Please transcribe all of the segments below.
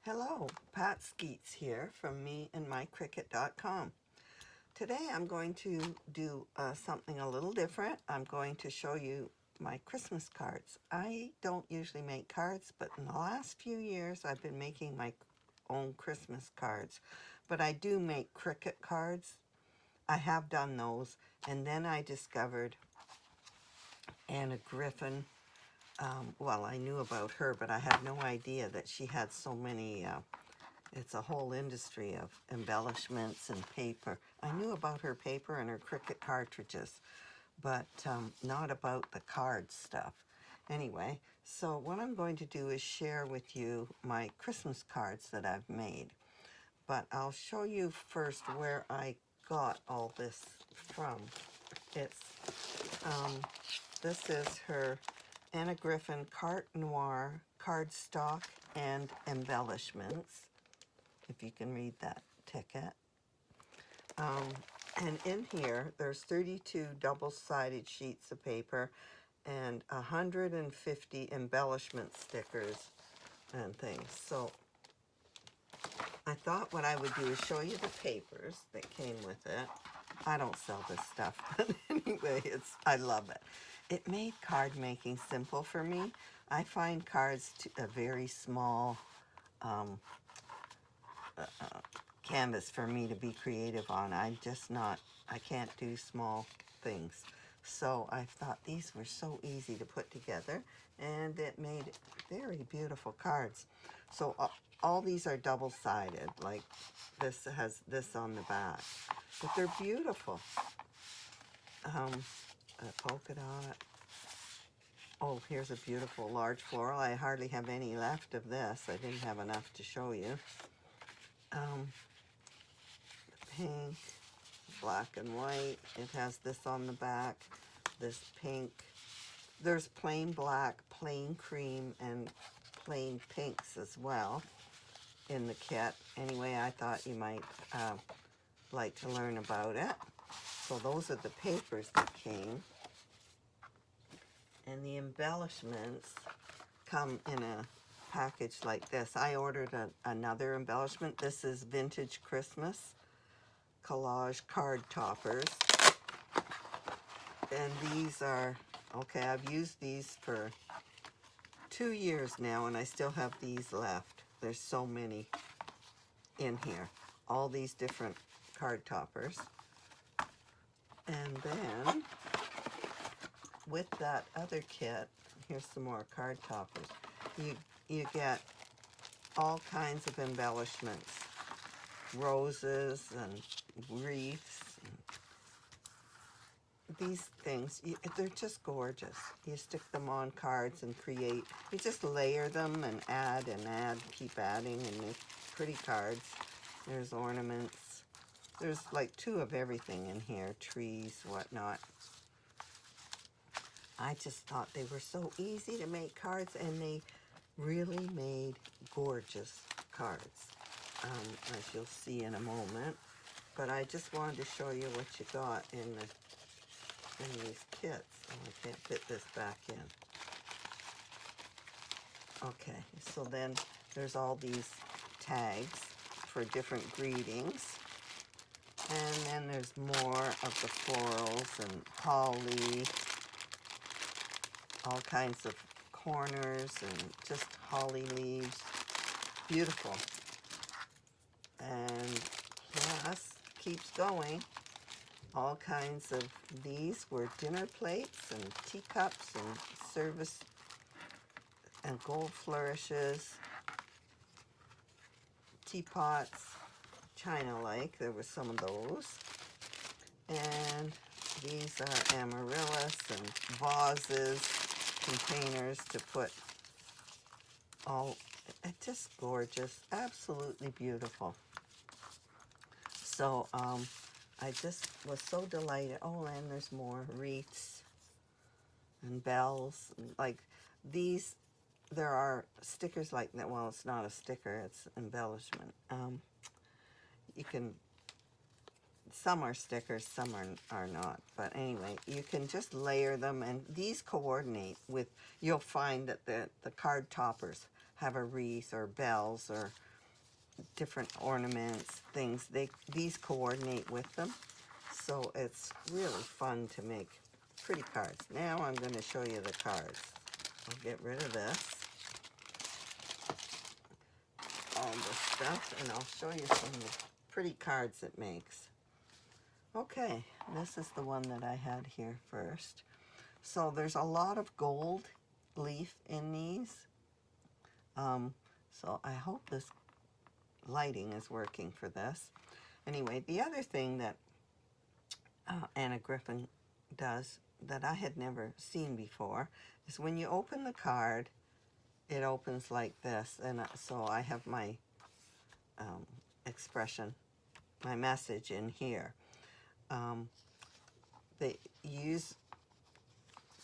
Hello, Pat Skeets here from meandmycricket.com. Today I'm going to do something a little different. I'm going to show you my Christmas cards. I don't usually make cards, but in the last few years I've been making my own Christmas cards. But I do make Cricut cards. I have done those, and then I discovered Griffin. Well, I knew about her, but I had no idea that she had so many. It's a whole industry of embellishments and paper. I knew about her paper and her Cricut cartridges, but not about the card stuff. Anyway, so what I'm going to do is share with you my Christmas cards that I've made. But I'll show you first where I got all this from. It's this is her Anna Griffin Carte Noire cardstock and embellishments, if you can read that ticket. And in here, there's 32 double-sided sheets of paper and 150 embellishment stickers and things. So I thought what I would do is show you the papers that came with it. I don't sell this stuff, but anyway, I love it. It made card making simple for me. I find cards a very small canvas for me to be creative on. I can't do small things. So I thought these were so easy to put together, and it made very beautiful cards. So all these are double-sided, like this has this on the back, but they're beautiful. A polka dot. Oh, here's a beautiful large floral. I hardly have any left of this. I didn't have enough to show you. Pink, black and white. It has this on the back, this pink. There's plain black, plain cream, and plain pinks as well in the kit. Anyway, I thought you might like to learn about it. So those are the papers that came. And the embellishments come in a package like this. I ordered another embellishment. This is Vintage Christmas collage card toppers. And these are, okay, I've used these for 2 years now, and I still have these left. There's so many in here. All these different card toppers. And then with that other kit, here's some more card toppers. You get all kinds of embellishments, roses and wreaths. And these things, they're just gorgeous. You stick them on cards and create. You just layer them and add, keep adding, and make pretty cards. There's ornaments. There's like 2 of everything in here, trees, whatnot. I just thought they were so easy to make cards, and they really made gorgeous cards, as you'll see in a moment. But I just wanted to show you what you got in these kits. Oh, I can't fit this back in. Okay, so then there's all these tags for different greetings. And then there's more of the florals and holly, all kinds of corners and just holly leaves. Beautiful. And plus, keeps going. All kinds of these were dinner plates and teacups and service and gold flourishes, teapots, china-like. There were some of those. And these are amaryllis and vases, containers to put all, it's just gorgeous, absolutely beautiful. So I just was so delighted. Oh, and there's more wreaths and bells. Like these, there are stickers like that. Well, it's not a sticker, it's embellishment. You can, some are stickers, some are not. But anyway, you can just layer them, and these coordinate with, you'll find that the card toppers have a wreath or bells or different ornaments, things. These coordinate with them. So it's really fun to make pretty cards. Now I'm going to show you the cards. I'll get rid of this, all the stuff, and I'll show you some of the pretty cards it makes. Okay, this is the one that I had here first. So there's a lot of gold leaf in these. So I hope this lighting is working for this. Anyway, the other thing that Anna Griffin does that I had never seen before is when you open the card, it opens like this. And so I have my expression, my message in here. They use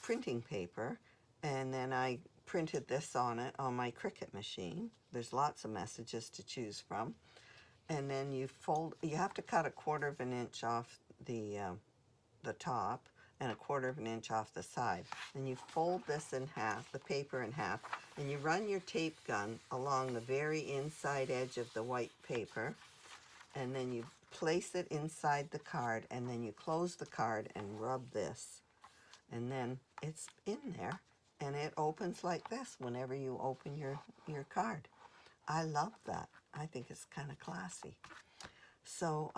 printing paper, and then I printed this on it on my Cricut machine. There's lots of messages to choose from. And then you have to cut 1/4 of an inch off the top and 1/4 of an inch off the side. Then you fold this in half, the paper in half, and you run your tape gun along the very inside edge of the white paper, and then you place it inside the card, and then you close the card and rub this. And then it's in there, and it opens like this whenever you open your card. I love that. I think it's kind of classy. So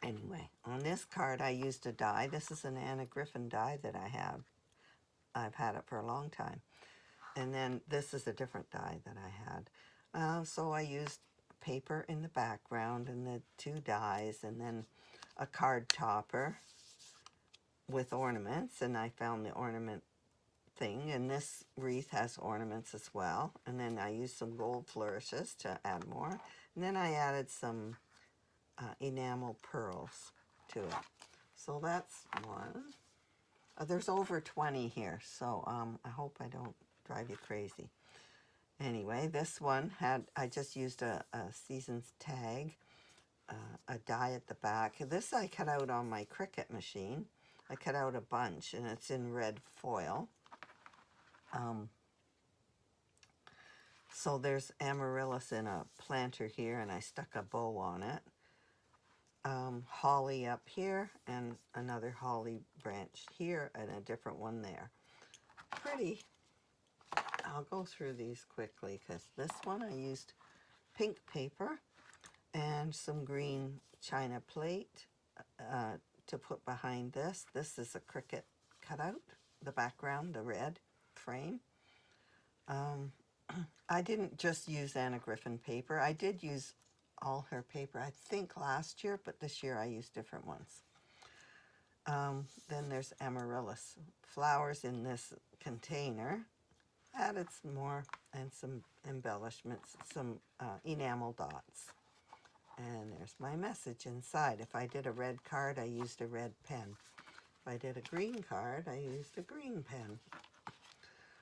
anyway, on this card I used a die. This is an Anna Griffin die that I have. I've had it for a long time. And then this is a different die that I had. So I used paper in the background and the 2 dies, and then a card topper with ornaments, and I found the ornament thing, and this wreath has ornaments as well. And then I used some gold flourishes to add more, and then I added some enamel pearls to it. So that's one. There's over 20 here, so I hope I don't drive you crazy. Anyway, this one I just used a seasons tag, a die at the back. This I cut out on my Cricut machine. I cut out a bunch, and it's in red foil. So there's amaryllis in a planter here, and I stuck a bow on it. Holly up here, and another holly branch here, and a different one there. Pretty. I'll go through these quickly, because this one I used pink paper and some green china plate to put behind this. This is a Cricut cutout, the background, the red frame. I didn't just use Anna Griffin paper. I did use all her paper, I think last year, but this year I used different ones. Then there's amaryllis flowers in this container. Added some more, and some embellishments, some enamel dots. And there's my message inside. If I did a red card, I used a red pen. If I did a green card, I used a green pen.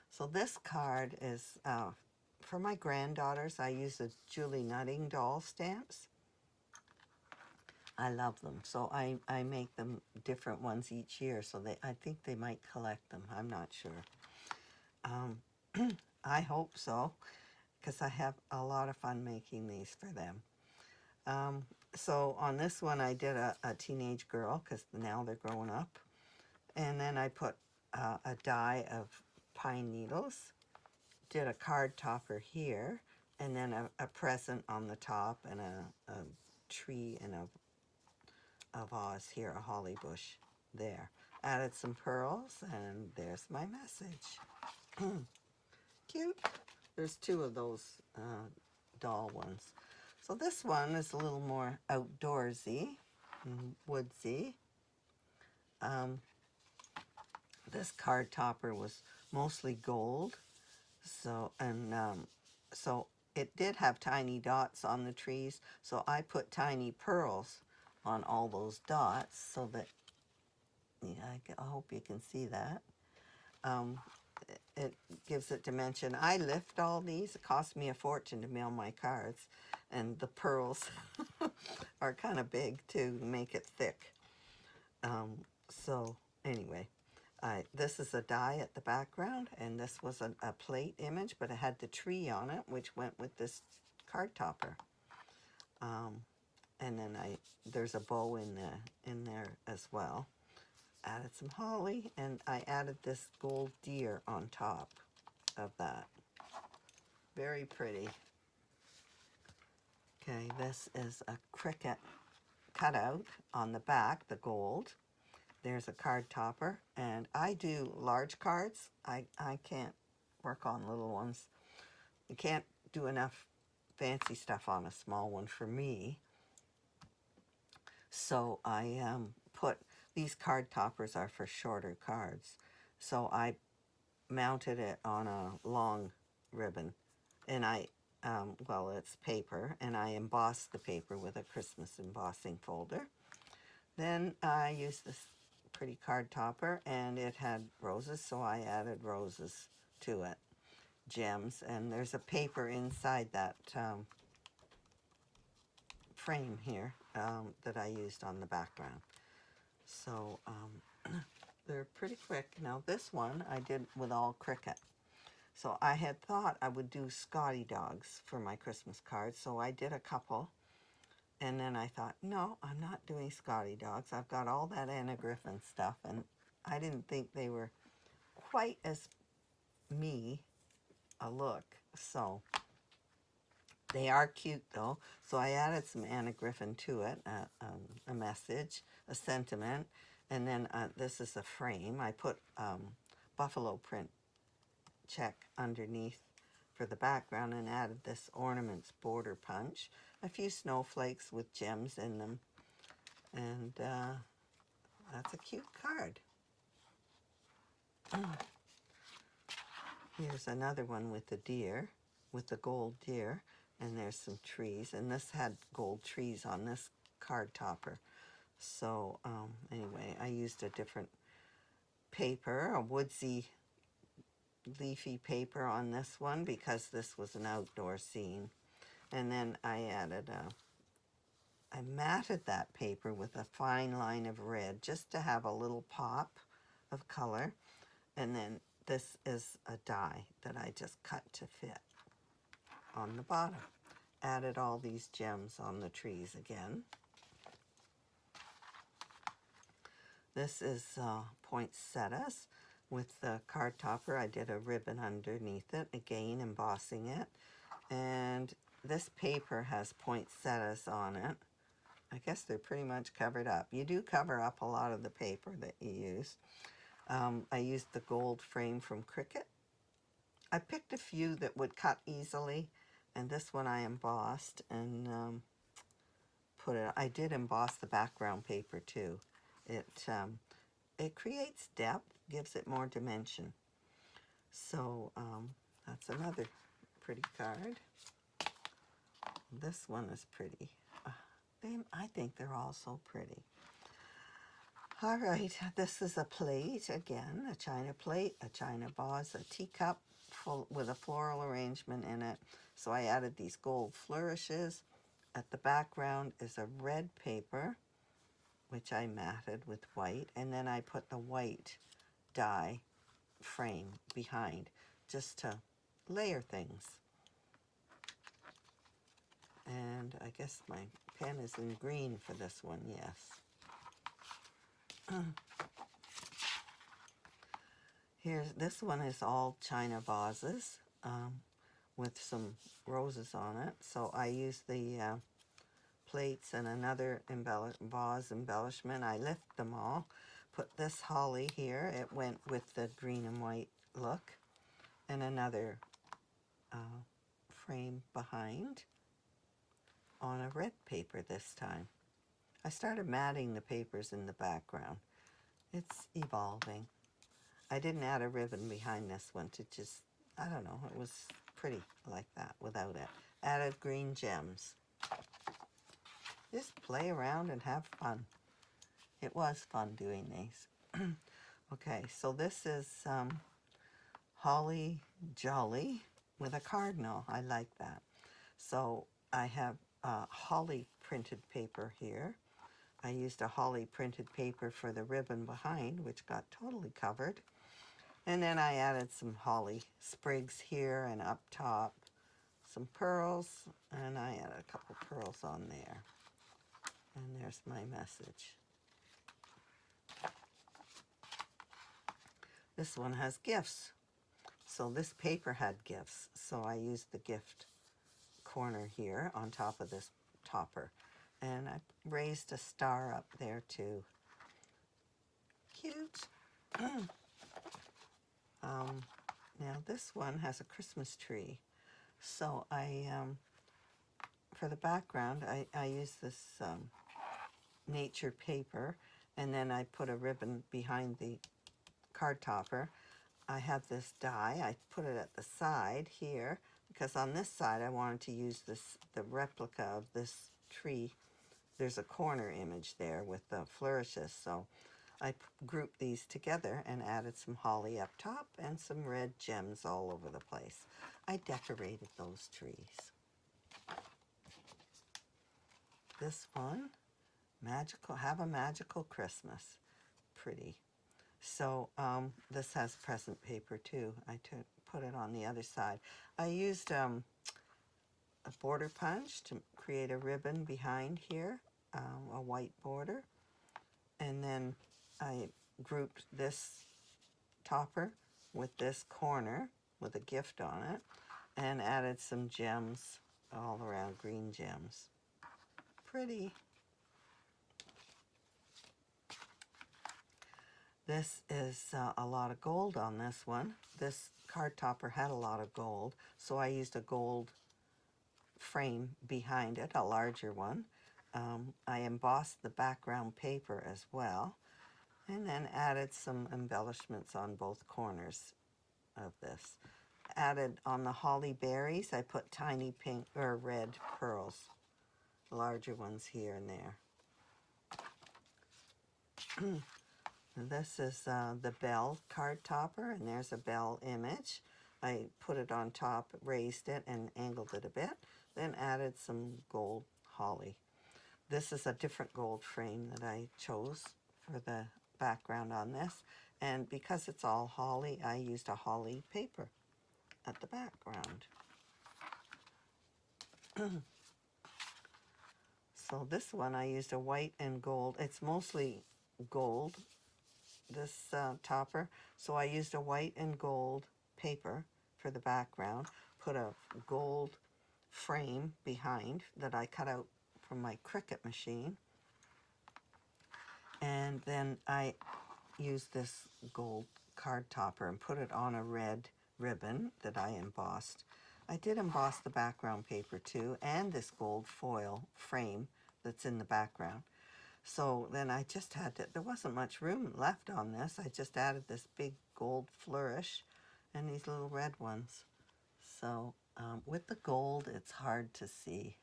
So this card is for my granddaughters. I use the Julie Nutting doll stamps. I love them. So I make them different ones each year. So I think they might collect them. I'm not sure. I hope so, because I have a lot of fun making these for them. So on this one I did a teenage girl, because now they're growing up. And then I put a die of pine needles, did a card topper here, and then a present on the top, and a tree and a vase here, a holly bush there. Added some pearls, and there's my message. Cute. There's 2 of those doll ones. So this one is a little more outdoorsy, woodsy. This card topper was mostly gold, so it did have tiny dots on the trees. So I put tiny pearls on all those dots, so that, yeah, I hope you can see that. It gives it dimension. I lift all these. It cost me a fortune to mail my cards, and the pearls are kind of big to make it thick. So anyway, this is a die at the background, and this was a plate image, but it had the tree on it, which went with this card topper. And then there's a bow in there as well. Added some holly, and I added this gold deer on top of that. Very pretty. Okay, this is a Cricut cutout on the back, the gold. There's a card topper, and I do large cards. I can't work on little ones. You can't do enough fancy stuff on a small one for me. So I put, these card toppers are for shorter cards. So I mounted it on a long ribbon, and well, it's paper, and I embossed the paper with a Christmas embossing folder. Then I used this pretty card topper, and it had roses, so I added roses to it, gems, and there's a paper inside that frame here that I used on the background. So they're pretty quick. Now this one I did with all Cricut. So I had thought I would do Scotty dogs for my Christmas cards, so I did a couple. And then I thought, no, I'm not doing Scotty dogs. I've got all that Anna Griffin stuff, and I didn't think they were quite as me a look. So they are cute though. So I added some Anna Griffin to it, a message, a sentiment, and then this is a frame. I put buffalo print check underneath for the background and added this ornaments border punch, a few snowflakes with gems in them, and that's a cute card. Here's another one with the deer, with the gold deer, and there's some trees, and this had gold trees on this card topper. So anyway, I used a different paper, a woodsy leafy paper on this one because this was an outdoor scene. And then I matted that paper with a fine line of red just to have a little pop of color. And then this is a die that I just cut to fit on the bottom. Added all these gems on the trees again. This is poinsettias with the card topper. I did a ribbon underneath it, again embossing it. And this paper has poinsettias on it. I guess they're pretty much covered up. You do cover up a lot of the paper that you use. I used the gold frame from Cricut. I picked a few that would cut easily, and this one I embossed and put it. I did emboss the background paper too. It creates depth, gives it more dimension. So that's another pretty card. This one is pretty. I think they're all so pretty. All right, this is a plate again, a china plate, a china vase, a teacup full with a floral arrangement in it. So I added these gold flourishes. At the background is a red paper, which I matted with white, and then I put the white die frame behind just to layer things. And I guess my pen is in green for this one, yes. This one is all china vases with some roses on it. So I used the plates and another vase embellishment. I lift them all. Put this holly here. It went with the green and white look. And another frame behind on a red paper this time. I started matting the papers in the background. It's evolving. I didn't add a ribbon behind this one to just, I don't know, it was pretty like that without it. Added green gems. Just play around and have fun. It was fun doing these. Okay, so this is Holly Jolly with a cardinal. I like that. So I have holly printed paper here. I used a holly printed paper for the ribbon behind, which got totally covered. And then I added some holly sprigs here and up top. some pearls, and I add a couple pearls on there. And there's my message. This one has gifts. So this paper had gifts, so I used the gift corner here on top of this topper. And I raised a star up there too. Cute. Now this one has a Christmas tree. So for the background, I use this nature paper, and then I put a ribbon behind the card topper. I have this die. I put it at the side here because on this side I wanted to use the replica of this tree. There's a corner image there with the flourishes, so I grouped these together and added some holly up top and some red gems all over the place. I decorated those trees. This one, magical, have a magical Christmas. Pretty. So this has present paper too. I put it on the other side. I used a border punch to create a ribbon behind here, a white border. And then I grouped this topper with this corner with a gift on it and added some gems all around, green gems. Pretty. This is a lot of gold on this one. This card topper had a lot of gold, so I used a gold frame behind it, a larger one. I embossed the background paper as well, and then added some embellishments on both corners of this. Added on the holly berries, I put tiny pink or red pearls, larger ones here and there. This is the bell card topper, and there's a bell image. I put it on top, raised it, and angled it a bit, then added some gold holly. This is a different gold frame that I chose for the background on this, and because it's all holly, I used a holly paper at the background. So this one I used a white and gold. It's mostly gold, this topper, so I used a white and gold paper for the background, put a gold frame behind that I cut out from my Cricut machine, and then I used this gold card topper and put it on a red ribbon that I embossed. I did emboss the background paper too, and this gold foil frame that's in the background. So then I just had to, there wasn't much room left on this. I just added this big gold flourish and these little red ones. So with the gold, it's hard to see.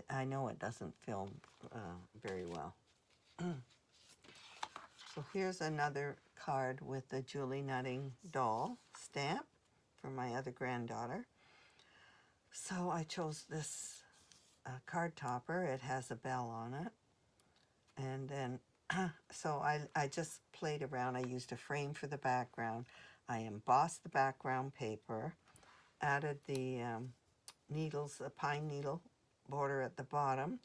I know it doesn't film very well. So here's another card with the Julie Nutting doll stamp for my other granddaughter. So I chose this card topper. It has a bell on it. And then, so I just played around. I used a frame for the background. I embossed the background paper, added the needles, a pine needle border at the bottom,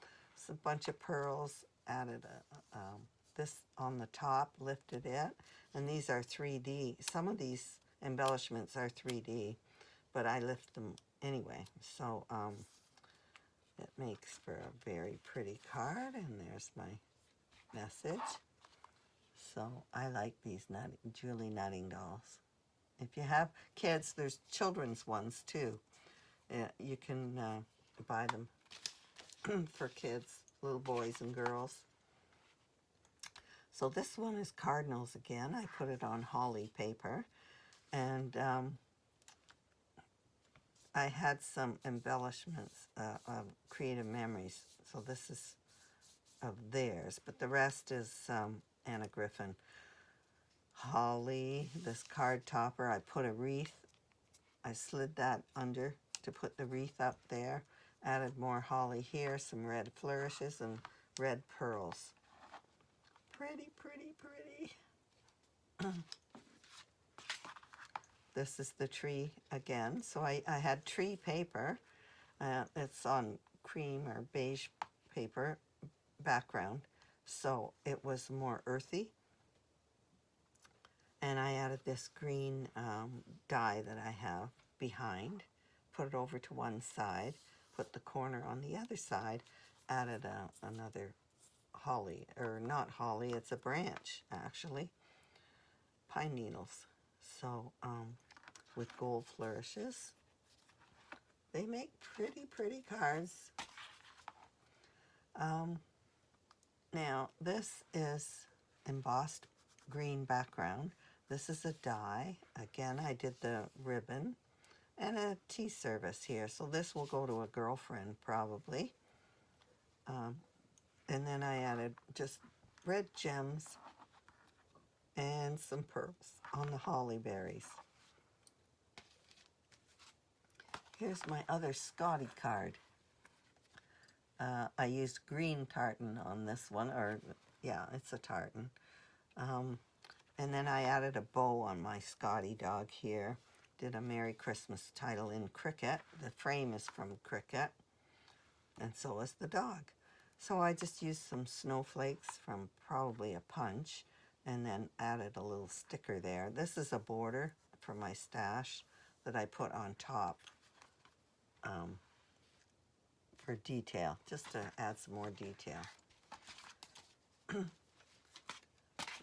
a bunch of pearls, added this on the top, lifted it, and these are 3D. Some of these embellishments are 3D, but I lift them anyway. So it makes for a very pretty card, and there's my message. So I like these Julie Nutting dolls. If you have kids, there's children's ones too. You can buy them for kids, little boys and girls. So this one is cardinals again. I put it on holly paper, and I had some embellishments of Creative Memories. So this is of theirs, but the rest is Anna Griffin. Holly, this card topper, I put a wreath. I slid that under to put the wreath up there. Added more holly here, some red flourishes and red pearls. Pretty, pretty, pretty. this is the tree again. So I had tree paper. It's on cream or beige paper background, so it was more earthy. And I added this green dye that I have behind, put it over to one side, put the corner on the other side, added another holly, or not holly, it's a branch actually, pine needles. So with gold flourishes, they make pretty cards. Now this is embossed green background. This is a die. Again, I did the ribbon and a tea service here. So this will go to a girlfriend probably. And then I added just red gems and some pearls on the holly berries. Here's my other Scotty card. I used green tartan on this one, or yeah, it's a tartan. And then I added a bow on my Scotty dog here. Did a Merry Christmas title in Cricut. The frame is from Cricut, and so is the dog. So I just used some snowflakes from probably a punch, and then added a little sticker there. This is a border for my stash that I put on top for detail, just to add some more detail.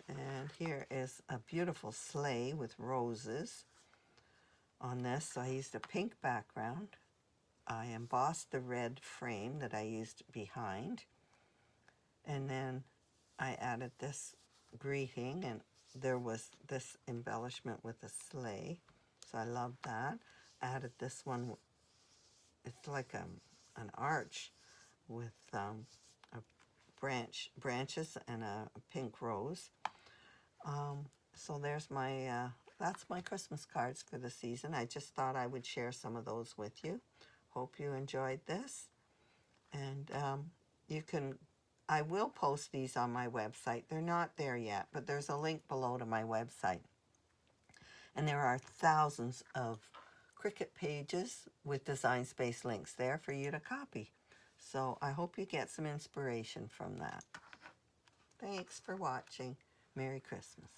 And here is a beautiful sleigh with roses on this. So I used a pink background. I embossed the red frame that I used behind. And then I added this greeting, and there was this embellishment with a sleigh. So I love that. Added this one. It's like an arch with branches and a pink rose. So there's my, that's my Christmas cards for the season. I just thought I would share some of those with you. Hope you enjoyed this. And I will post these on my website. They're not there yet, but there's a link below to my website. And there are thousands of Cricut pages with Design Space links there for you to copy. So I hope you get some inspiration from that. Thanks for watching. Merry Christmas.